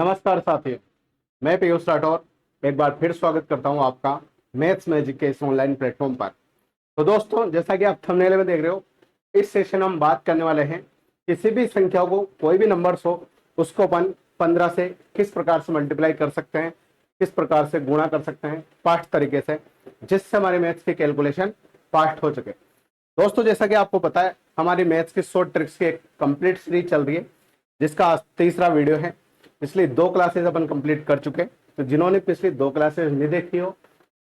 नमस्कार साथियों, मैं पीयूष राठौर एक बार फिर स्वागत करता हूं आपका मैथ्स मैजिक के इस ऑनलाइन प्लेटफॉर्म पर। तो दोस्तों, जैसा कि आप थंबनेल में देख रहे हो, इस सेशन हम बात करने वाले हैं किसी भी संख्या को, कोई भी नंबर्स हो, उसको अपन 15 से किस प्रकार से मल्टीप्लाई कर सकते हैं, किस प्रकार से गुणा कर सकते हैं फास्ट तरीके से, जिससे हमारे मैथ्स की कैलकुलेशन फास्ट हो सके। दोस्तों, जैसा कि आपको पता है, हमारी मैथ्स की शॉर्ट ट्रिक्स की एक कंप्लीट सीरीज चल रही है, जिसका आज तीसरा वीडियो है। पिछली 2 क्लासेस अपन कंप्लीट कर चुके। तो जिन्होंने पिछली 2 क्लासेस नहीं देखी हो,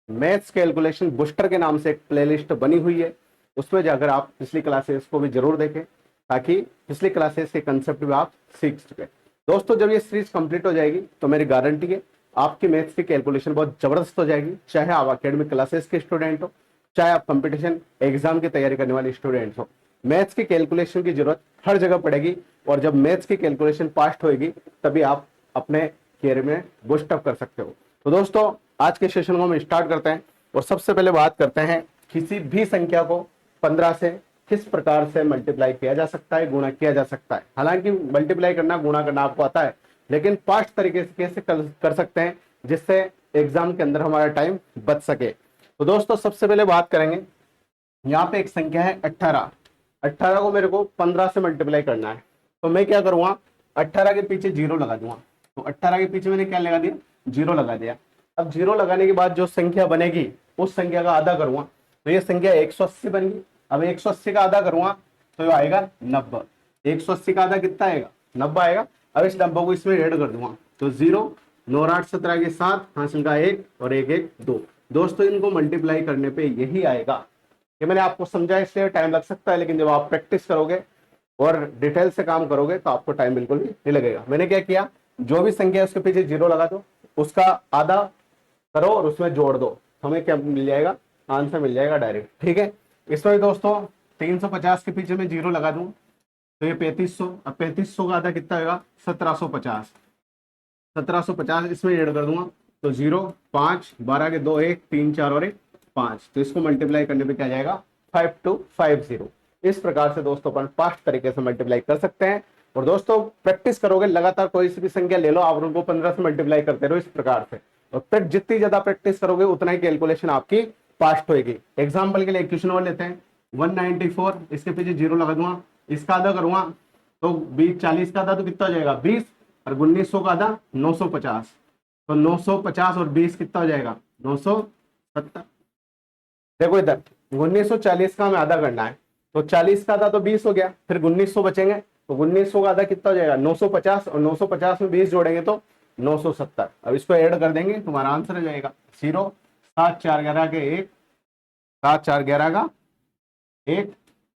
मैथ्स कैलकुलेशन बूस्टर के नाम से एक प्लेलिस्ट बनी हुई है, उसमें जाकर आप पिछली क्लासेस को भी जरूर देखें, ताकि पिछली क्लासेस के कंसेप्ट भी आप सीख सके। दोस्तों, जब ये सीरीज कंप्लीट हो जाएगी तो मेरी गारंटी है आपकी मैथ्स की कैलकुलेशन बहुत जबरदस्त हो जाएगी, चाहे आप अकेडमिक क्लासेस के स्टूडेंट हो, चाहे आप कंपटीशन एग्जाम की तैयारी करने वाले स्टूडेंट हो। मैथ्स की कैलकुलेशन की जरूरत हर जगह पड़ेगी, और जब मैथ्स की कैलकुलेशन फास्ट होगी तभी आप अपने कैरियर में बूस्ट अप कर सकते हो। तो दोस्तों, आज के सेशन को हम स्टार्ट करते हैं, और सबसे पहले बात करते हैं किसी भी संख्या को 15 से किस प्रकार से मल्टीप्लाई किया जा सकता है, गुणा किया जा सकता है। हालांकि मल्टीप्लाई करना, गुणा करना आपको आता है, लेकिन फास्ट तरीके से कैसे कर सकते हैं जिससे एग्जाम के अंदर हमारा टाइम बच सके। तो दोस्तों, सबसे पहले बात करेंगे, यहाँ पे एक संख्या है 18। 18 को मेरे को 15 से मल्टीप्लाई करना है, तो मैं क्या करूंगा, 18 के पीछे जीरो लगा दूंगा। तो 18 के पीछे मैंने क्या लगा दिया, जीरो लगा दिया। अब जीरो लगाने के बाद जो संख्या बनेगी उस संख्या का आधा करूंगा, तो ये संख्या 180 बन गई। अब 180 का आधा करूंगा तो ये आएगा 90। 180 का आधा कितना आएगा, 90 आएगा। अब इस 90 को इसमें ऐड कर दूंगा, तो 0 9 8 17 के 7 हासिल का 1 और 1 1 2। दोस्तों, इनको मल्टीप्लाई करने पे यही आएगा। ये मैंने आपको समझा, इसलिए टाइम लग सकता है, लेकिन जब आप प्रैक्टिस करोगे और डिटेल से काम करोगे तो आपको टाइम बिल्कुल भी नहीं लगेगा। मैंने क्या किया, जो भी संख्या है उसके पीछे जीरो लगा दो, उसका आधा करो और उसमें जोड़ दो, हमें क्या मिल जाएगा, आंसर मिल जाएगा डायरेक्ट। ठीक है। इसमें दोस्तों 350 के पीछे मैं जीरो लगा दूं तो ये 3500। अब 3500 का आधा कितना होगा, 1750। 1750 इसमें ऐड कर दूंगा, तो 0 5 12 के 2 1 3 4 और 1 5। तो इसको मल्टीप्लाई करने पे क्या जाएगा, 5250। इस प्रकार से दोस्तों अपन फास्ट तरीके से मल्टीप्लाई कर सकते हैं। और दोस्तों, प्रैक्टिस करोगे लगातार, कोई सी भी संख्या ले लो, आप उनको 15 से मल्टीप्लाई करते रहो इस प्रकार से, और फिर जितनी ज्यादा प्रैक्टिस करोगे उतना ही कैलकुलेशन आपकी फास्ट होगी। एग्जाम्पल के लिए क्वेश्चन और लेते हैं, 194, इसके पीछे जीरो लगा दूंगा, इसका आधा करूंगा तो 20 40 का आधा तो कितना हो जाएगा 20, और 1900 का आधा 950। तो 950 और 20 कितना हो जाएगा, 970। देखो इधर 1940 का हमें आधा करना है, तो 40 का आधा तो 20 हो गया, फिर 1900 बचेंगे, तो 1900 का आधा कितना हो जाएगा 950, और 950 में 20 जोड़ेंगे तो 970। अब इसको ऐड कर देंगे, तुम्हारा आंसर आ जाएगा 0 7 4 11 के 1 7 4 11 का 1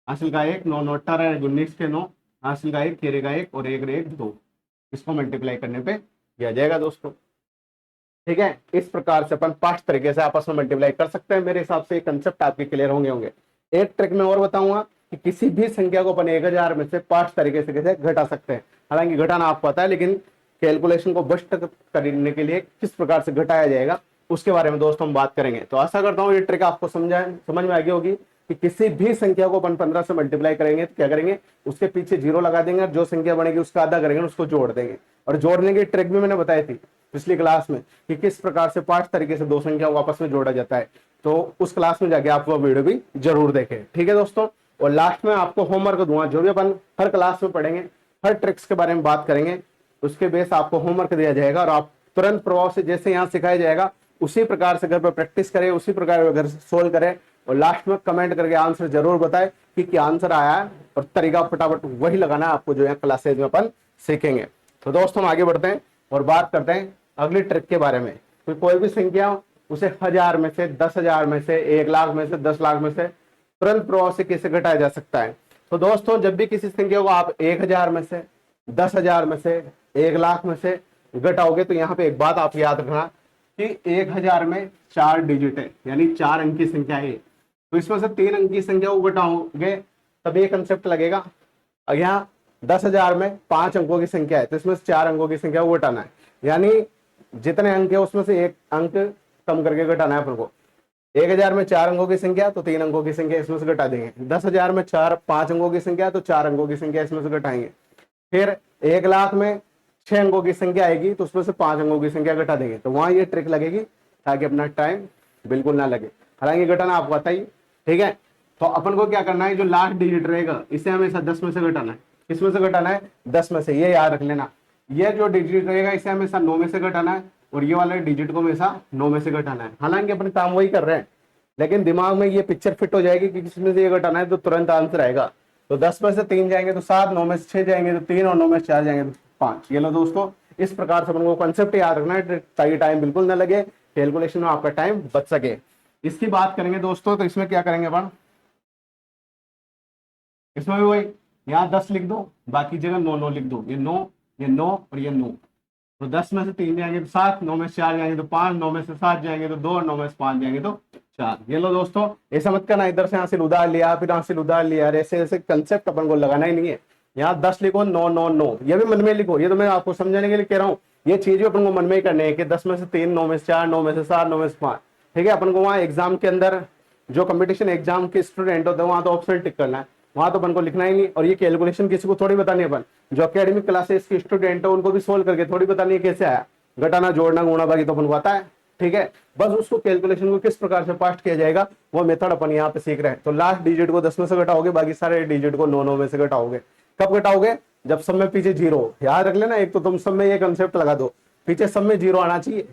हासिल का 1 9 9 18 19 के 9 हासिल का 1 खेरे का 1 और 1 1 2। इसको मल्टीप्लाई करने पे दिया जाएगा दोस्तों। ठीक है। इस प्रकार से अपन फास्ट तरीके से आपस में मल्टीप्लाई कर सकते हैं। मेरे हिसाब से ये कंसेप्ट आपके क्लियर होंगे। एक ट्रिक में और बताऊंगा कि किसी भी संख्या को अपन 1000 में से फास्ट तरीके से कैसे घटा सकते हैं। हालांकि घटाना आपको पता है, लेकिन कैलकुलेशन को बूस्ट करने के लिए किस प्रकार से घटाया जाएगा उसके बारे में दोस्तों हम बात करेंगे। तो आशा करता हूँ ये ट्रिक आपको समझ में आ गई होगी कि किसी भी संख्या को अपन 15 से मल्टीप्लाई करेंगे तो क्या करेंगे, उसके पीछे जीरो लगा देंगे, और जो संख्या बनेगी उसका आधा करेंगे, उसको जोड़ देंगे। और जोड़ने की ट्रिक भी मैंने बताई थी पिछली क्लास में कि किस प्रकार से फास्ट तरीके से दो संख्या आपस में जोड़ा जाता है। तो उस क्लास में जाके आप वो वीडियो भी जरूर देखें। ठीक है दोस्तों। और लास्ट में आपको होमवर्क दूंगा, जो भी अपन हर क्लास में पढ़ेंगे, हर ट्रिक्स के बारे में बात करेंगे, उसके बेस आपको होमवर्क दिया जाएगा, और आप तुरंत प्रभाव से जैसे यहाँ सिखाया जाएगा उसी प्रकार से घर पर प्रैक्टिस करें, उसी प्रकार घर से सोल्व करें, और लास्ट में कमेंट करके आंसर जरूर बताएं कि क्या आंसर आया है, और तरीका फटाफट वही लगाना है आपको जो है क्लासेज में अपन सीखेंगे। तो दोस्तों, हम आगे बढ़ते हैं और बात करते हैं अगली ट्रिक के बारे में। तो कोई भी संख्या उसे 1000 में से, 10,000 में से, 1 लाख में से, 10 लाख में से तुरंत प्रभाव से कैसे घटाया जा सकता है। तो दोस्तों, जब भी किसी संख्या को आप 1000 में से, 10,000 में से, 1 लाख में से घटाओगे, तो यहाँ पे एक बात आप याद रखना कि 1000 में 4 डिजिट है, यानी 4 अंक की संख्या है। तो इसमें से 3 अंक की संख्या को घटाओगे तब ये कंसेप्ट लगेगा। अब यहाँ 10,000 में 5 अंकों की संख्या है, तो इसमें से 4 अंकों की संख्या को घटाना है, यानी जितने अंक है उसमें से 1 अंक कम करके घटाना है अपन को। 1000 में 4 अंकों की संख्या तो 3 अंकों की संख्या इसमें से घटा देंगे। 10,000 में 5 अंकों की संख्या तो 4 अंकों की संख्या इसमें से घटाएंगे। फिर 1 लाख में 6 अंकों की संख्या आएगी तो उसमें से 5 अंकों की संख्या घटा देंगे, तो वहां ये ट्रिक लगेगी ताकि अपना टाइम बिल्कुल ना लगे। हालांकि घटाना आपको आता ही, ठीक है। तो अपन को क्या करना है, जो लास्ट डिजिट रहेगा इसे हमेशा 10 में से घटाना है। किसमें से घटाना है, 10 में से, ये याद रख लेना। ये जो डिजिट रहेगा इसे हमेशा 9 में से घटाना है, और ये वाले डिजिट को हमेशा 9 में से घटाना है। हालांकि अपन काम वही कर रहे हैं, लेकिन दिमाग में ये पिक्चर फिट हो जाएगी कि किसमें से ये घटाना है तो तुरंत आंसर आएगा। तो 10 में से 3 जाएंगे तो 7, 9 में से 6 जाएंगे तो 3, और 9 में से 4 जाएंगे तो 5। ये लो दोस्तों, इस प्रकार से अपन को कंसेप्ट याद रखना है ताकि टाइम बिल्कुल ना लगे, कैलकुलेशन में आपका टाइम बच सके। इसकी बात करेंगे दोस्तों, तो इसमें क्या करेंगे अपन, इसमें भी वही, यहाँ 10 लिख दो, बाकी जगह 9 9 लिख दो। ये 9, ये 9 और ये 9। तो 10 में से 3 जाएंगे तो 7, 9 में से 4 जाएंगे तो 5, 9 में से 7 जाएंगे तो 2, और 9 में से 5 जाएंगे तो 4। ये लो दोस्तों, ऐसा मत करना इधर से हासिल उधार लिया फिर हासिल उधार लिया, ऐसे ऐसे कंसेप्ट अपन को लगाना ही नहीं है। यहाँ 10 लिखो, 9 9 9, ये भी मन में लिखो। ये तो मैं आपको समझाने के लिए कह रहा हूँ, ये चीज भी अपन को मन में ही करनी है कि 10 में से 3, 9 में से 4, 9 में से 7, 9 में से 5, ठीक है। अपन को वहाँ एग्जाम के अंदर जो कंपटीशन एग्जाम के स्टूडेंट होते हैं वहां तो ऑप्शन टिक करना है, वहां तो अपन को लिखना ही नहीं। और ये कैलकुलेशन किसी को थोड़ी बतानी है, अपन जो एकेडमिक क्लासेस के स्टूडेंट है उनको भी सोल्व करके थोड़ी बतानी है कैसे आया, घटाना जोड़ना गुणा भागी तो अपन को आता है, ठीक है। बस उसको कैलकुलेशन को किस प्रकार से पास्ट किया जाएगा वो मेथड अपन यहाँ पे सीख रहे हैं। तो लास्ट डिजिट को 10 में से घटाओगे, बाकी सारे डिजिट को 9 9 में से घटाओगे। कब घटाओगे, जब सब में पीछे जीरो, याद रख लेना। एक तो तुम सब में ये कंसेप्ट लगा दो, पीछे सब में जीरो आना चाहिए,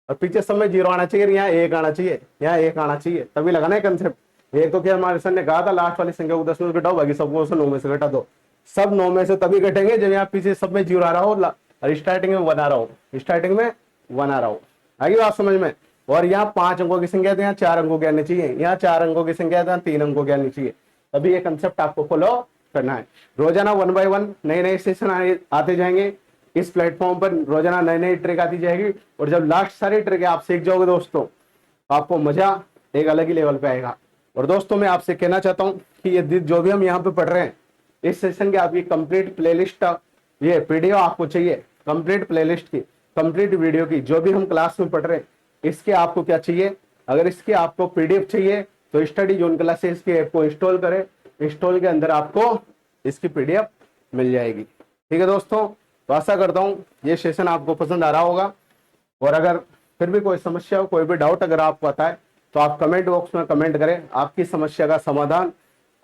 और पीछे सब में जीरो आना चाहिए, यहाँ एक आना चाहिए, यहाँ एक आना चाहिए, तभी लगाना है कंसेप्ट। एक तो क्या हमारे सर ने कहा था, लास्ट वाली संख्या को 10 में से घटाओ, बाकी सबको 9 में से घटा दो। सब 9 में से तभी घटेंगे जब यहाँ पीछे सब में जीरो आ रहा हो और स्टार्टिंग में 1 आ रहा हो, स्टार्टिंग में 1 आ रहा हो। आगे बात समझ में। और यहाँ 5 अंकों की संख्या तो यहाँ 4 अंकों की आनी चाहिए, यहाँ 4 अंकों की संख्या तो यहाँ 3 अंकों की आनी चाहिए, तभी ये कंसेप्ट आपको फॉलो करना है। रोजाना 1 बाय 1 नए नए सेशन आते जाएंगे इस प्लेटफॉर्म पर, रोजाना नई नई ट्रिक आती जाएगी। और जब लास्ट सारी ट्रिक आप सीख जाओगे दोस्तों, आपको मजा एक अलग ही लेवल पे आएगा। और दोस्तों मैं आपसे कहना चाहता हूँ कि ये जो भी हम यहाँ पे पढ़ रहे हैं, इस सेशन की आपकी कंप्लीट प्लेलिस्ट, ये पीडीएफ आपको चाहिए, कंप्लीट प्लेलिस्ट की, कंप्लीट वीडियो की, जो भी हम क्लास में पढ़ रहे हैं इसके आपको क्या चाहिए। अगर इसके आपको पीडीएफ चाहिए तो स्टडी जोन क्लासेस की ऐप को इंस्टॉल करें, इंस्टॉल के अंदर आपको इसकी पीडीएफ मिल जाएगी, ठीक है दोस्तों। तो आशा करता हूँ ये सेशन आपको पसंद आ रहा होगा। और अगर फिर भी कोई समस्या हो, कोई भी डाउट अगर आपको आता है तो आप कमेंट बॉक्स में कमेंट करें, आपकी समस्या का समाधान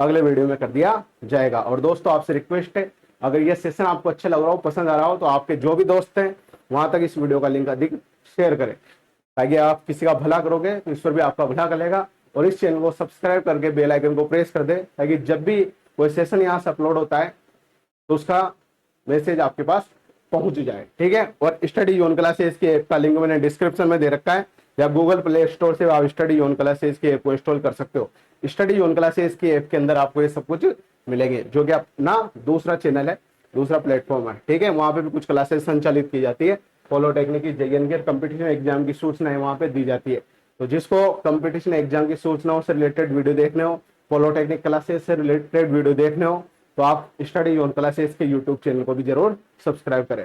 अगले वीडियो में कर दिया जाएगा। और दोस्तों आपसे रिक्वेस्ट है, अगर ये सेशन आपको अच्छा लग रहा हो, पसंद आ रहा हो, तो आपके जो भी दोस्त हैं वहां तक इस वीडियो का लिंक अधिक शेयर करें, ताकि आप किसी का भला करोगे तो ईश्वर भी आपका भला करेगा। और इस चैनल को सब्सक्राइब करके बेल आइकन को प्रेस कर दे, ताकि जब भी कोई सेशन यहाँ से अपलोड होता है तो उसका मैसेज आपके पास पहुंच जाए, ठीक है। और स्टडी जोन क्लासेस की ऐप का लिंक मैंने डिस्क्रिप्शन में दे रखा है, या गूगल प्ले स्टोर से आप स्टडी जोन क्लासेस की ऐप को इंस्टॉल कर सकते हो। स्टडी जोन क्लासेस की ऐप के अंदर आपको ये सब कुछ मिलेंगे, जो कि अपना दूसरा चैनल है, दूसरा प्लेटफॉर्म है, ठीक है। वहां पे भी कुछ क्लासेस संचालित की जाती है, पॉलिटेक्निक की, जेईएन के कंपटीशन एग्जाम की सूचनाएं वहां पे दी जाती है। तो जिसको कंपटीशन एग्जाम की सूचनाओं से रिलेटेड वीडियो देखने हो, पॉलिटेक्निक क्लासेस से रिलेटेड वीडियो देखने हो, तो आप स्टडी जोन क्लासेस के यूट्यूब चैनल को भी जरूर सब्सक्राइब करें,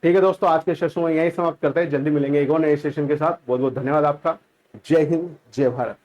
ठीक है दोस्तों। आज के सेशन में यही समाप्त करते हैं, जल्दी मिलेंगे एक और नए सेशन के साथ। बहुत बहुत धन्यवाद आपका। जय हिंद, जय भारत।